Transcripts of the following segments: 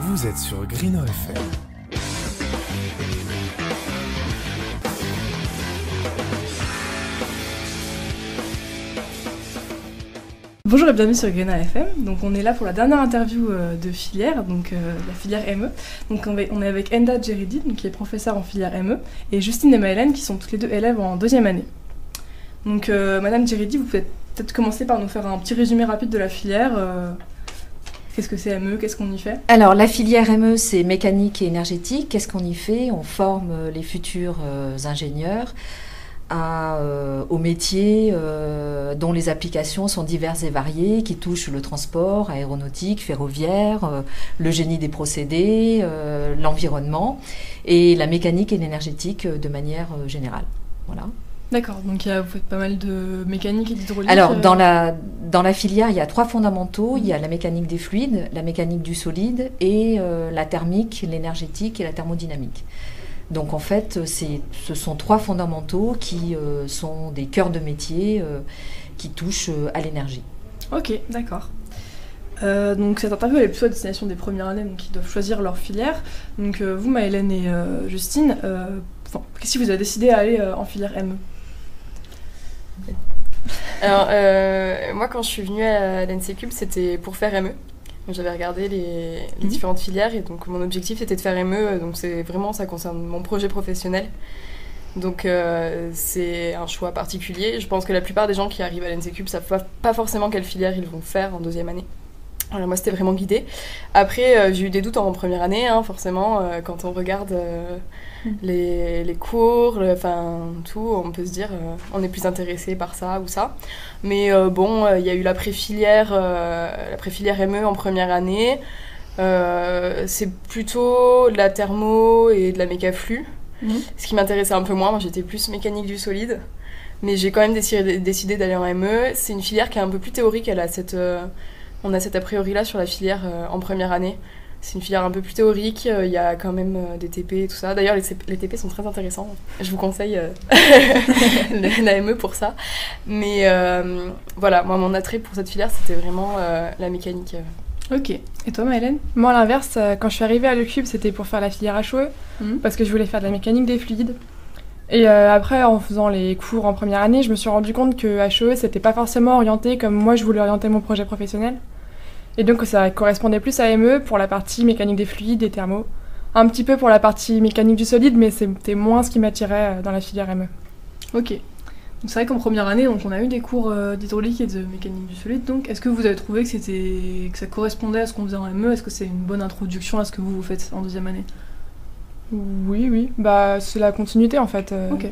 Vous êtes sur Greener FM. Bonjour et bienvenue sur Greener FM. Donc on est là pour la dernière interview de filière, donc la filière ME. Donc on est avec Enda Djeridi, qui est professeure en filière ME, et Justine et Maëlène qui sont toutes les deux élèves en deuxième année. Donc Madame Djeridi, vous pouvez peut-être commencer par nous faire un petit résumé rapide de la filière. Qu'est-ce que c'est ME? Qu'est-ce qu'on y fait? Alors la filière ME, c'est mécanique et énergétique. Qu'est-ce qu'on y fait? On forme les futurs ingénieurs aux métiers dont les applications sont diverses et variées, qui touchent le transport, aéronautique, ferroviaire, le génie des procédés, l'environnement et la mécanique et l'énergétique de manière générale. Voilà. D'accord, donc vous faites pas mal de mécanique et d'hydraulique. Alors dans la filière, il y a trois fondamentaux. Il y a la mécanique des fluides, la mécanique du solide et la thermique, l'énergétique et la thermodynamique. Donc en fait, ce sont trois fondamentaux qui sont des cœurs de métier qui touchent à l'énergie. Ok, d'accord. Donc cette interview elle est plutôt à destination des premières années, donc qui doivent choisir leur filière. Donc vous, Maëlène et Justine, qu'est-ce qui vous a décidé à aller en filière ME? Alors moi quand je suis venue à l'ENSECUB, c'était pour faire ME. J'avais regardé les différentes filières et donc mon objectif était de faire ME, donc c'est vraiment, ça concerne mon projet professionnel. Donc c'est un choix particulier. Je pense que la plupart des gens qui arrivent à l'ENSECUB ne savent pas forcément quelle filière ils vont faire en deuxième année. Alors moi c'était vraiment guidé. Après j'ai eu des doutes en première année, forcément, quand on regarde les cours, tout, on peut se dire on est plus intéressé par ça ou ça. Mais il y a eu la pré-filière ME en première année. C'est plutôt de la thermo et de la mécaflux. Ce qui m'intéressait un peu moins, moi j'étais plus mécanique du solide. Mais j'ai quand même décidé d'aller en ME. C'est une filière qui est un peu plus théorique, on a cet a priori-là sur la filière en première année. C'est une filière un peu plus théorique, il y a quand même des TP et tout ça. D'ailleurs, les TP sont très intéressants. Je vous conseille la ME pour ça. Mais voilà, moi, mon attrait pour cette filière, c'était vraiment la mécanique. Ok. Et toi, Maëlène? Moi, à l'inverse, quand je suis arrivée à l'ECUB, c'était pour faire la filière HOE, parce que je voulais faire de la mécanique des fluides. Et après, en faisant les cours en première année, je me suis rendu compte que HOE, c'était pas forcément orienté comme moi je voulais orienter mon projet professionnel. Et donc ça correspondait plus à ME pour la partie mécanique des fluides et thermo. Un petit peu pour la partie mécanique du solide, mais c'était moins ce qui m'attirait dans la filière ME. Ok. Donc c'est vrai qu'en première année, donc, on a eu des cours d'hydraulique et de mécanique du solide. Donc est-ce que vous avez trouvé que ça correspondait à ce qu'on faisait en ME? Est-ce que c'est une bonne introduction à ce que vous faites en deuxième année? Oui. Bah c'est la continuité en fait. Ok.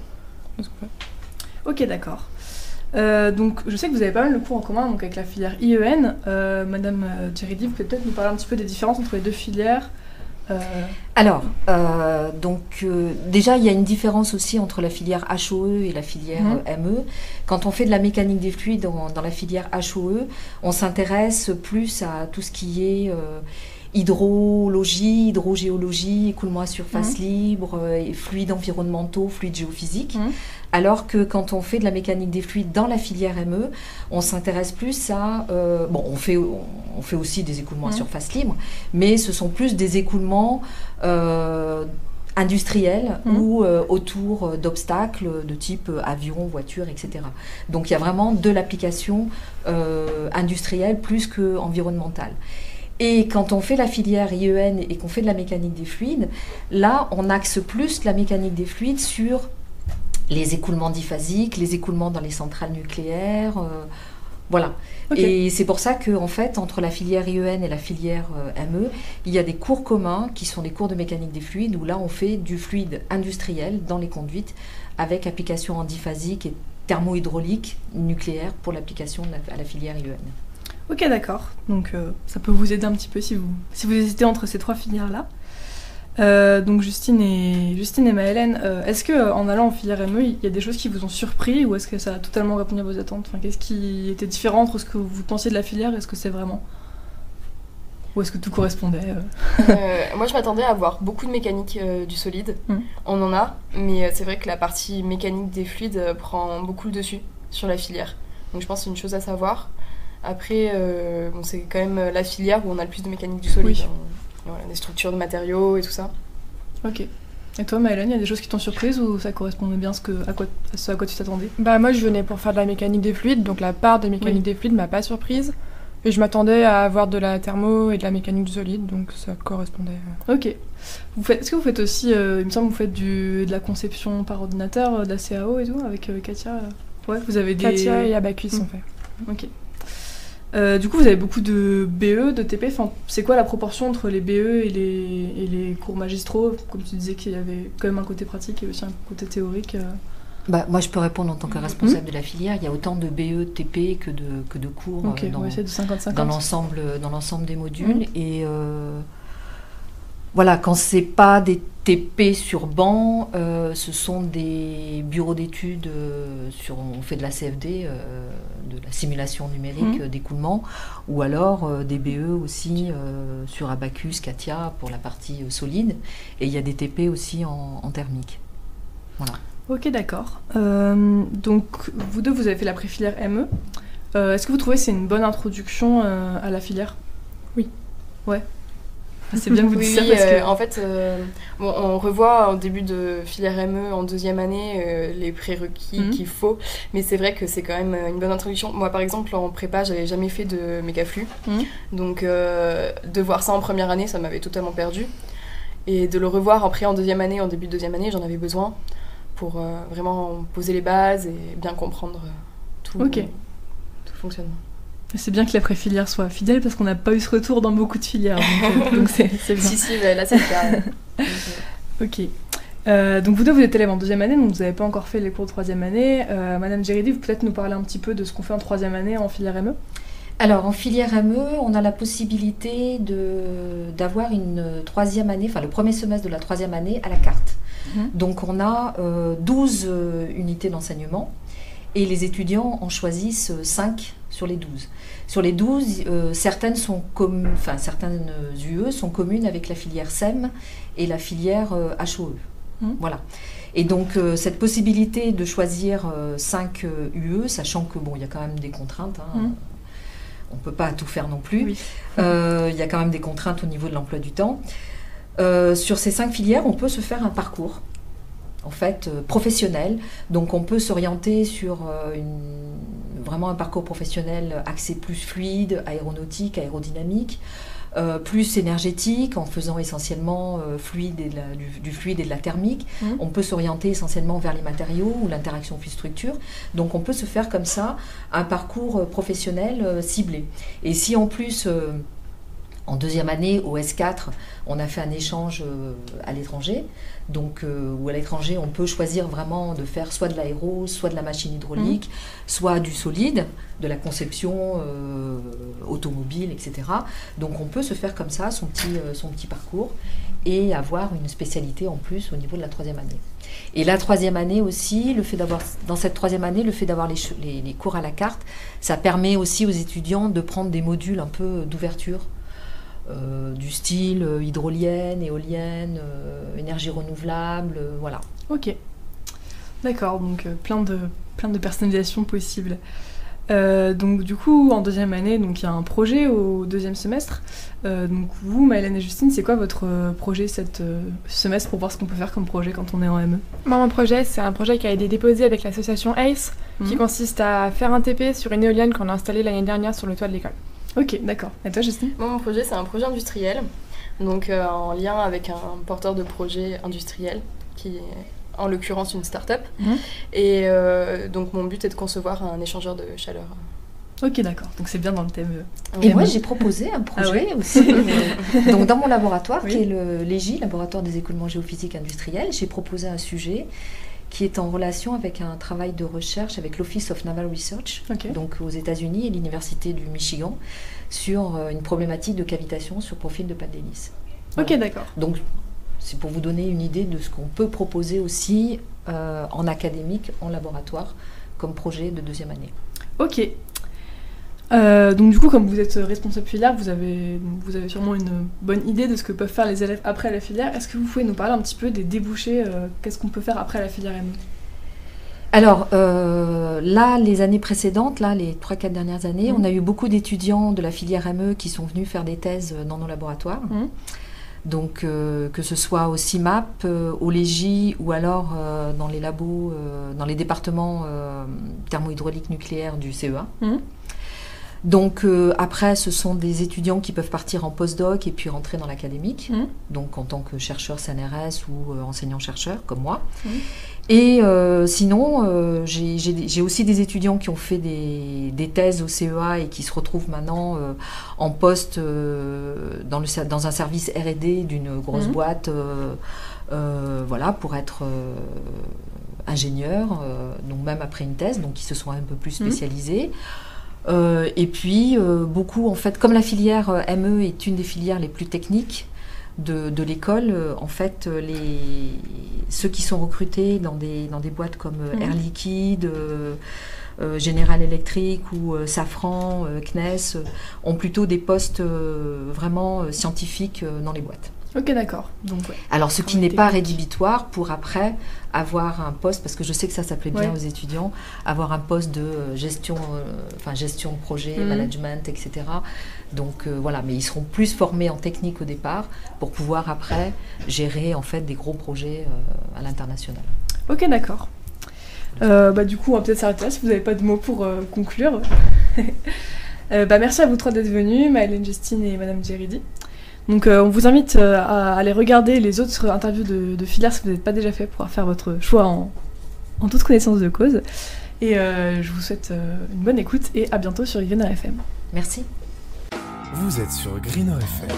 Ok, d'accord. Donc je sais que vous avez pas mal de cours en commun donc, avec la filière IEN. Madame Djeridi, vous pouvez peut-être nous parler un petit peu des différences entre les deux filières? Alors, déjà, il y a une différence aussi entre la filière HOE et la filière ME. Quand on fait de la mécanique des fluides dans la filière HOE, on s'intéresse plus à tout ce qui est hydrologie, hydrogéologie, écoulement à surface libre, fluides environnementaux, fluides géophysiques. Alors que quand on fait de la mécanique des fluides dans la filière ME, on s'intéresse plus à... on fait aussi des écoulements à surface libre, mais ce sont plus des écoulements industriels ou autour d'obstacles de type avion, voiture, etc. Donc il y a vraiment de l'application industrielle plus qu'environnementale. Et quand on fait la filière IEN et qu'on fait de la mécanique des fluides, là, on axe plus la mécanique des fluides sur les écoulements diphasiques, les écoulements dans les centrales nucléaires, voilà. Okay. Et c'est pour ça qu'en fait, entre la filière IEN et la filière ME, il y a des cours communs qui sont les cours de mécanique des fluides, où là, on fait du fluide industriel dans les conduites, avec application en diphasique et thermohydraulique nucléaire pour l'application à la filière IEN. Ok, d'accord. Donc ça peut vous aider un petit peu si vous hésitez entre ces trois filières-là. Donc Justine et Maëlène, est-ce qu'en allant en filière ME, il y a des choses qui vous ont surpris ou est-ce que ça a totalement répondu à vos attentes? Qu'est-ce qui était différent entre ce que vous pensiez de la filière et ce que c'est vraiment? Ou est-ce que tout correspondait Moi je m'attendais à avoir beaucoup de mécanique du solide, on en a, mais c'est vrai que la partie mécanique des fluides prend beaucoup le dessus sur la filière. Donc je pense que c'est une chose à savoir. Après, c'est quand même la filière où on a le plus de mécanique du solide. Oui. Voilà, des structures de matériaux et tout ça. Ok. Et toi, Maëlène, il y a des choses qui t'ont surprise ou ça correspondait bien à ce à quoi tu t'attendais? Bah moi je venais pour faire de la mécanique des fluides, donc la part de mécanique des fluides m'a pas surprise. Et je m'attendais à avoir de la thermo et de la mécanique du solide, donc ça correspondait. Ok. Est-ce que vous faites aussi, il me semble que vous faites de la conception par ordinateur, de la CAO et tout, avec Katia Ouais, vous avez des... Katia et Abacus sont faits. Ok. Du coup, vous avez beaucoup de BE, de TP. Enfin, c'est quoi la proportion entre les BE et les cours magistraux? Comme tu disais qu'il y avait quand même un côté pratique et aussi un côté théorique. Moi, je peux répondre en tant que responsable de la filière. Il y a autant de BE, TP que de cours on va essayer de 50-50. dans l'ensemble des modules. Et voilà, quand c'est pas des TP sur banc, ce sont des bureaux d'études on fait de la CFD, de la simulation numérique d'écoulement, ou alors des BE aussi sur Abacus, Katia pour la partie solide. Et il y a des TP aussi en thermique. Voilà. Ok, d'accord. Donc, vous deux, vous avez fait la pré-filière ME. Est-ce que vous trouvez que c'est une bonne introduction à la filière? Oui. Ouais. C'est bien que vous disiez ça parce que... En fait, on revoit en début de filière ME, en deuxième année, les prérequis qu'il faut. Mais c'est vrai que c'est quand même une bonne introduction. Moi, par exemple, en prépa, j'avais jamais fait de méga-flux. Donc, de voir ça en première année, ça m'avait totalement perdu. Et de le revoir après en deuxième année, en début de deuxième année, j'en avais besoin pour vraiment poser les bases et bien comprendre tout le fonctionnement. C'est bien que la pré-filière soit fidèle parce qu'on n'a pas eu ce retour dans beaucoup de filières. Donc c'est bien. Si, là c'est le cas. Ok. Donc vous deux, vous êtes élèves en deuxième année, donc vous n'avez pas encore fait les cours de troisième année. Madame Geridi, vous pouvez peut-être nous parler un petit peu de ce qu'on fait en troisième année en filière ME? Alors en filière ME, on a la possibilité d'avoir une troisième année, enfin le premier semestre de la troisième année à la carte. Donc on a 12 unités d'enseignement et les étudiants en choisissent 5 sur les 12. Sur les 12, certaines UE sont communes avec la filière SEM et la filière HOE. Voilà. Et donc cette possibilité de choisir 5 UE, sachant que il y a quand même des contraintes, on ne peut pas tout faire non plus, il y a quand même des contraintes au niveau de l'emploi du temps. Sur ces 5 filières, on peut se faire un parcours en fait professionnel. Donc on peut s'orienter sur vraiment un parcours professionnel axé plus fluide, aéronautique, aérodynamique, plus énergétique en faisant essentiellement du fluide et de la thermique. On peut s'orienter essentiellement vers les matériaux ou l'interaction fluide-structure. Donc on peut se faire comme ça un parcours professionnel ciblé. Et si en plus... en deuxième année, au S4, on a fait un échange à l'étranger. Donc, où à l'étranger, on peut choisir vraiment de faire soit de l'aéro, soit de la machine hydraulique, soit du solide, de la conception automobile, etc. Donc, on peut se faire comme ça son petit parcours et avoir une spécialité en plus au niveau de la troisième année. Et la troisième année aussi, dans cette troisième année, le fait d'avoir les cours à la carte, ça permet aussi aux étudiants de prendre des modules un peu d'ouverture. Du style hydrolienne, éolienne, énergie renouvelable, voilà. Ok, d'accord, donc plein de personnalisations possibles. Donc du coup, en deuxième année, donc il y a un projet au deuxième semestre. Donc vous, Maëlène et Justine, c'est quoi votre projet ce semestre pour voir ce qu'on peut faire comme projet quand on est en ME? Moi, mon projet, c'est un projet qui a été déposé avec l'association ACE, qui consiste à faire un TP sur une éolienne qu'on a installée l'année dernière sur le toit de l'école. Ok, d'accord. Et toi, Justine? Moi, mon projet, c'est un projet industriel, donc en lien avec un porteur de projet industriel, qui est en l'occurrence une start-up. Et donc, mon but est de concevoir un échangeur de chaleur. Ok, d'accord. Donc, c'est bien dans le thème. Et moi, j'ai proposé un projet aussi. Donc, dans mon laboratoire, qui est le LEGI, Laboratoire des écoulements géophysiques industriels, j'ai proposé un sujet qui est en relation avec un travail de recherche avec l'Office of Naval Research, donc aux États-Unis et l'Université du Michigan, sur une problématique de cavitation sur profil de pâte d'hélice. Voilà. Ok, d'accord. Donc, c'est pour vous donner une idée de ce qu'on peut proposer aussi en académique, en laboratoire, comme projet de deuxième année. Ok. Donc du coup, comme vous êtes responsable filière, vous avez sûrement une bonne idée de ce que peuvent faire les élèves après la filière. Est-ce que vous pouvez nous parler un petit peu des débouchés, qu'est-ce qu'on peut faire après la filière ME? Alors là, les années précédentes, les 3-4 dernières années, on a eu beaucoup d'étudiants de la filière ME qui sont venus faire des thèses dans nos laboratoires. Donc que ce soit au CIMAP, au Légi ou alors dans les labos, dans les départements thermohydraulique nucléaire du CEA. Donc après, ce sont des étudiants qui peuvent partir en postdoc et puis rentrer dans l'académique, donc en tant que chercheur CNRS ou enseignant-chercheur comme moi. Et sinon, j'ai aussi des étudiants qui ont fait des thèses au CEA et qui se retrouvent maintenant en poste dans un service R&D d'une grosse boîte, voilà, pour être ingénieur, donc même après une thèse, donc ils se sont un peu plus spécialisés. Et puis beaucoup, en fait, comme la filière ME est une des filières les plus techniques de l'école, en fait, ceux qui sont recrutés dans des boîtes comme Air Liquide, General Electric ou Safran, CNES, ont plutôt des postes vraiment scientifiques dans les boîtes. Ok, d'accord. Donc, ouais. Alors, ce qui n'est pas rédhibitoire pour après avoir un poste, parce que je sais que ça plaît bien aux étudiants, avoir un poste de gestion de projet, management, etc. Donc voilà, mais ils seront plus formés en technique au départ pour pouvoir après gérer en fait des gros projets à l'international. Ok, d'accord. Du coup, on va peut-être s'arrêter là si vous n'avez pas de mots pour conclure. Merci à vous trois d'être venus, Maëlène, Justine et Madame Djeridi. Donc on vous invite à aller regarder les autres interviews de filière si vous n'êtes pas déjà fait, pour faire votre choix en toute connaissance de cause. Et je vous souhaite une bonne écoute et à bientôt sur Green FM. Merci. Vous êtes sur Green FM.